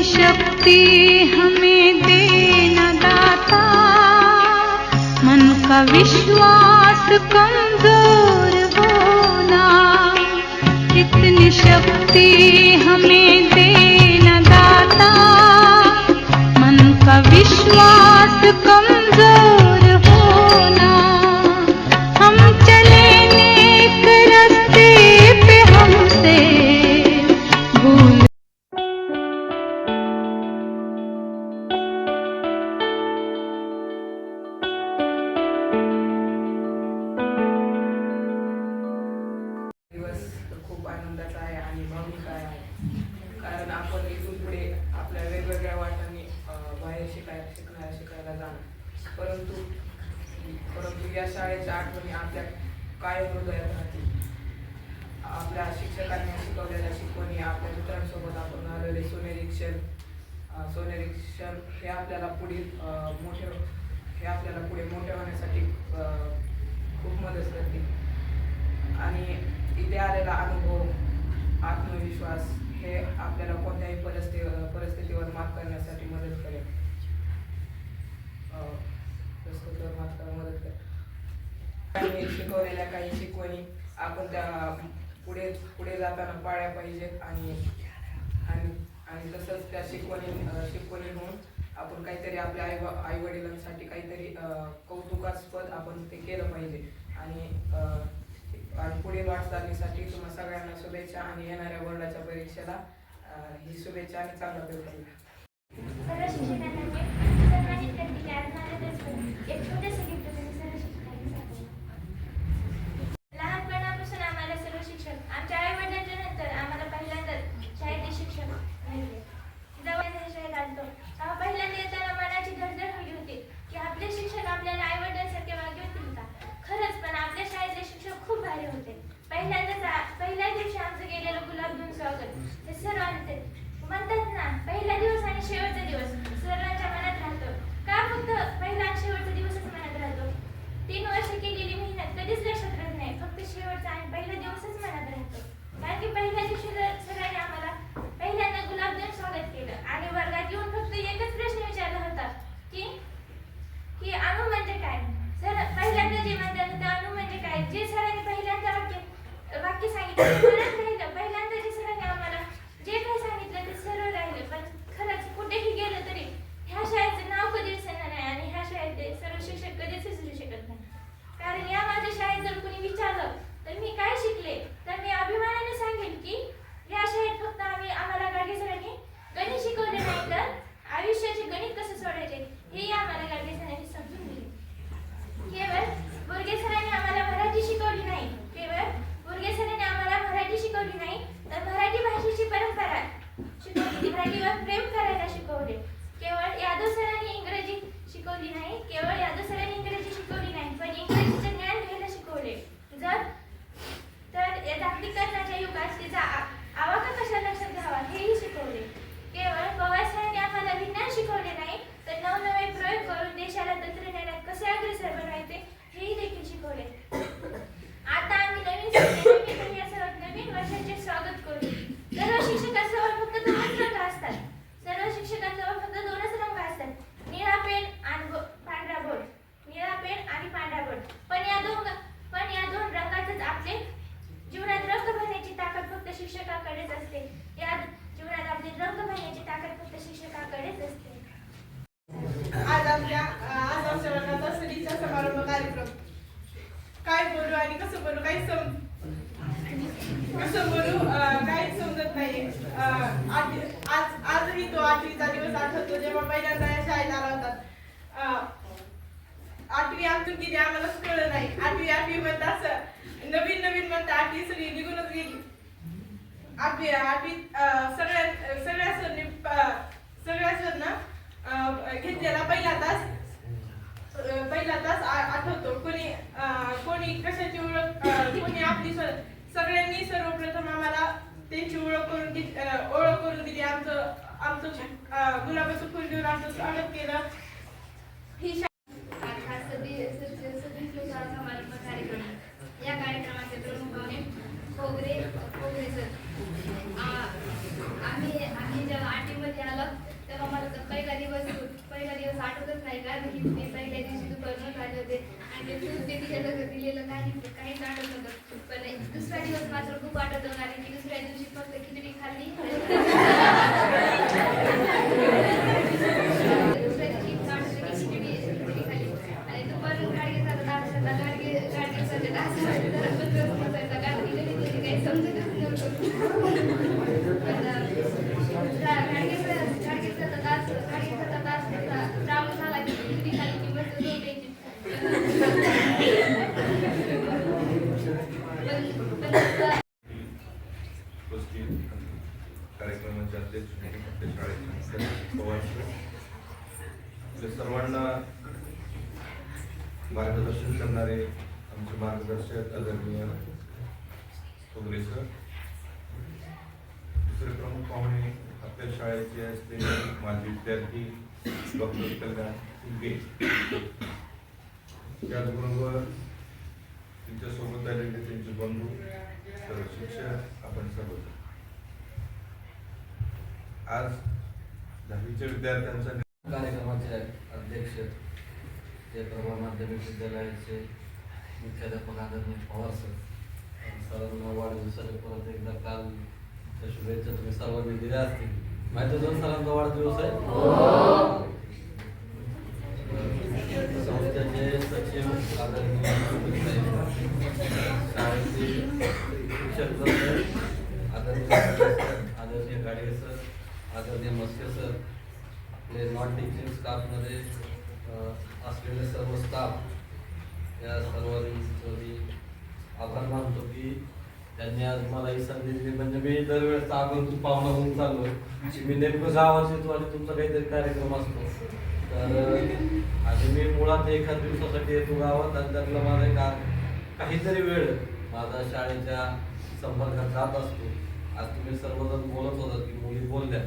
शक्ति हमें देना दाता, मन का विश्वास कमजोर होना। इतनी शक्ति हमें देना दाता, मन का विश्वास कमजोर होना। हम चले नेक रास्ते पे हमसे भूल खूप आनंदाचा आहे आणि भावनिक आहे, कारण आपण इथून पुढे आपल्या वेगवेगळ्या वाटांनी बाहेर शिकायला जाणार. परंतु या शाळेच्या आठवणी आपल्या कायम हृदयात राहतील. आपल्या शिक्षकांनी शिकवलेल्या शिकवणी, आपल्या मित्रांसोबत आपण घालवलेले सोनेरी क्षण हे आपल्याला पुढे मोठे होण्यासाठी खूप मदत करतील. आणि इथे आलेला अनुभव, आत्मविश्वास हे आपल्याला कोणत्याही परिस्थितीवर मात करण्यासाठी मदत करेल. आणि शिकवलेल्या काही शिकवणी आपण त्या पुढे जाताना पाळल्या पाहिजेत. आणि तसंच त्या शिकवणी म्हणून आपण काहीतरी आपल्या आई वडिलांसाठी काहीतरी कौतुकास्पद आपण ते केलं पाहिजे. आणि पुढील वाटचालीसाठी तुम्हाला सगळ्यांना शुभेच्छा आणि येणाऱ्या बोर्डाच्या परीक्षेला ही शुभेच्छा आणि चांगला पेपर द्या. लहानपणापासून आम्हाला सर्व शिक्षक आमच्या आई वडिलांच्या नंतर आम्हाला पहिल्यांदाच शाळेचे शिक्षक मिळाले. जेव्हा शाळेत आलतो तेव्हा पहिल्यांदा येताना मनाची धडधड होली होती की आपले शिक्षक आपल्याला आई वडिलांसारखे वागवतील का. खरंच पण आपल्या शाळेतले शिक्षक खूप भारी होते. पहिल्या दिवशी आमचं गेलेलं गुलाबजामुन स्वागत हे सर्वांचे म्हणतात ना, पहिला दिवस आणि शेवटचा दिवस सर्वांच्या मनात राहतो. का फक्त पहिला आणि शेवटचा दिवसच मनात राहतो? 3 वर्ष केलेली मेहनत कधीच लक्षात राहत नाही, फक्त शेवटचा आणि पहिला दिवसच मनात राहतो. कारण की पहिल्या दिवशी सरांनी आम्हाला पहिल्यांदा गुलाबजामुन स्वागत केलं आणि वर्गात येऊन फक्त एकच प्रश्न विचारला होता की अणु म्हणजे काय. सर पहिल्यांदा जे म्हणतात ते अणु म्हणजे काय, जे सरांनी पहिल्यांदा वाक्य सांगितलं परत राहिलं. पहिल्यांदा जे सरांनी आम्हाला जे काही सांगितलं ते सर्व राहिलं. पण खरंच कुठेही गेलं तरी ह्या शाळेचं नाव कधी विसरणार नाही आणि ह्या शाळेतले सर्व शिक्षक कधीच विसरू शकत नाही. कारण या माझ्या शाळेत जर कोणी विचारलं तर मी काय शिकले तर मी अभिमानाने सांगेन की या शाळेत फक्त आम्हाला गाडगे सरांनी गणित शिकवले नाही तर आयुष्याचे गणित कसं सोडायचे हे आम्हाला गाडगे सरांनी समजून दिले. केवळ बोरगे सरांनी आम्हाला मराठी शिकवली नाही, तर मराठी भाषेची परंपरा शिकवली, मराठीवर प्रेम करायला शिकवले. केवळ यादव सरांनी इंग्रजी शिकवली नाही, पण इंग्रजीचे ज्ञान घ्यायला शिकवले. तर जागतिकीकरणाच्या युगात तिचा आवाका कशा लक्षात घ्यावा हेही शिकवले. केवळ पवार सरांनी आम्हाला विज्ञान शिकवले नाही, तर नवनवे प्रयोग करून देशाला तंत्रज्ञानात कसे अग्रेसर बनवायचे हेही देखील शिकवले. आता आम्ही नवीन वर्षाचे स्वागत करू. सर्व शिक्षकांजवळ फक्त 2च रंग असतात. निळा पेन आणि पांढरा बोर्ड. पण या दोन रंगातच आपले जीवनात रंग भरण्याची ताकद फक्त शिक्षकाकडेच असते. आज आमच्या वर्गाचा सदीचा समारंभ कार्यक्रम. काय बोलू आणि कसं बोलू काहीच समजत नाही. आजही तो 8वीचा दिवस आठवतो जेव्हा पहिल्यांदा या शाळेत आला होता. 8वी आमचं किती आम्हालाच कळलं नाही. 8वी म्हणतात नवीन म्हणतात 8वी सगळी निघूनच गेली. 8वी सगळ्या सरना घेतलेला पहिला तास आठवतो. कोणी कशाची ओळख, कोणी आपली सगळ्यांनी सर्वप्रथम आम्हाला त्यांची ओळख करून दिली. आमचं गुलाबाचं फुल देऊन आमचं स्वागत केलं. ही समारंभ कार्यक्रम या कार्यक्रमाचे प्रमुख पाहुणे पोगरे सर. आम्ही जेव्हा 8वी मध्ये आलो आठवतच नाही कारण की मी पहिल्या दिवशी दुपारनंच आले होते आणि ते तिच्या दिलेलं काहीच आठवत नव्हतं. पण दुसरा दिवस मात्र खूप आठवतो कारण की दुसऱ्या दिवशी फक्त खिचडी खाल्ली. दुसऱ्या दिवशी आठवतं की खिचडी खाल्ली आणि दुपारून गाडगेचा डान्स होता. गाडगेचा डान्स जरा बंद बसायचा कारण की कधी काही समजतच कार्यक्रमाचे अध्यक्ष आपल्या शाळेचे पवार आपल्या सर्वांना मार्गदर्शन करणारे आमचे मार्गदर्शक आदरणीय ठोगरे सर, दुसरे प्रमुख पाहुणे आपल्या शाळेचे असलेले माजी विद्यार्थी डॉक्टर कल्याण शिंदे, त्याचबरोबर त्यांच्यासोबत आलेले त्यांचे बंधू, सर्व शिक्षक, आपण सर्व आज 10वीच्या विद्यार्थ्यांचा कार्यक्रमाचे अध्यक्ष जे प्रभा माध्यमिक विद्यालयाचे मुख्याध्यापक आदरणीय पवार सर, सर्वांना वाढदिवसाच्या परत एकदा काल शुभेच्छा तुम्ही सर्वांनी दिल्या असतील. माहिती दोन सरांचा वाढदिवस आहे. संस्थेचे सचिव आदरणीय शाळेचे शिक्षक आदरणीय गाडगे सर, आदरणीय मस्के सर, आपले नॉन टीचिंग स्टाफमध्ये असलेले सर्व स्टाफ, या सर्वांचं मी आभार मानतो की त्यांनी आज मला ही संधी दिली. म्हणजे मी दरवेळेस आगंतुक पाहुणा होऊन चाललो की मी नेमकं गावात येतो आणि तुमचा काहीतरी कार्यक्रम असतो. तर आणि मी मुळात एखाद दिवसासाठी येतो गावात आणि त्यातला माझा काहीतरी वेळ माझा शाळेच्या संपर्कात जात असतो. आज तुम्ही सर्वजण बोलत होता की मुली बोलल्या,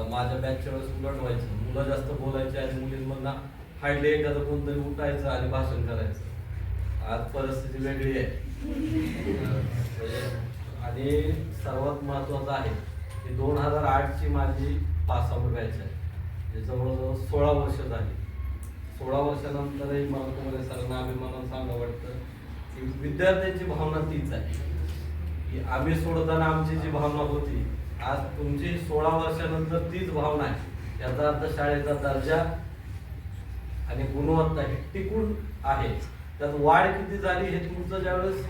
माझ्या बॅचच्या वेळेस उलट व्हायचं, मुलं जास्त बोलायचे आणि मुलींमधनं हायले एखादं कोणतरी उठायचं आणि भाषण करायचं. आज परिस्थिती वेगळी आहे. आणि सर्वात महत्त्वाचं आहे की 2008ची माझी पास आउट बॅच आहे, जे जवळजवळ 16 वर्ष झाली. 16 वर्षानंतरही मला तुम्हाला सरांना अभिमानानं सांगावं वाटतं की विद्यार्थ्यांची भावना तीच आहे की आम्ही सोडताना आमची जी भावना होती, आज तुमची 16 वर्षानंतर तीच भावना आहे. याचा अर्थ शाळेचा दर्जा आणि गुणवत्ता ही टिकून आहे. त्यात वाढ किती झाली हे तुमचं ज्यावेळेस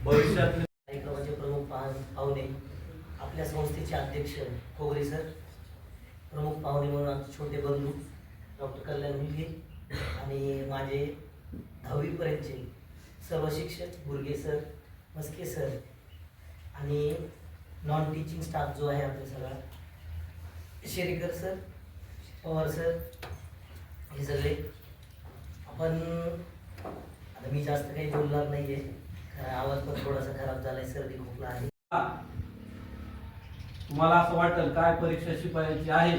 भविष्यातले कार्यक्रमाचे प्रमुख पाहुणे आपल्या संस्थेचे अध्यक्ष ठोगरे सर, प्रमुख पाहुणे म्हणून आमचे छोटे बंधू डॉक्टर कल्याण मुलगे आणि माझे 10वी पर्यंतचे सर्व शिक्षक बुर्गे सर, मस्के सर आणि नॉन टीचिंग स्टाफ जो आहे आपला सगळा, शेरेकर सर, पवार सर, हे सगळे. आपण आता मी जास्त काही बोलणार नाही आहे कारण आवाज पण थोडासा खराब झालाय, सर्दी खोकला आहे. तुम्हाला असं वाटेल काय परीक्षा शिपायाची आहे,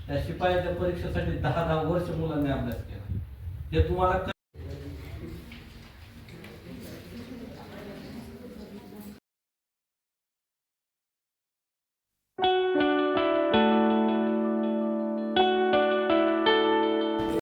त्या शिपायाच्या परीक्षेसाठी 10 वर्ष मुलांनी अभ्यास केला. हे तुम्हाला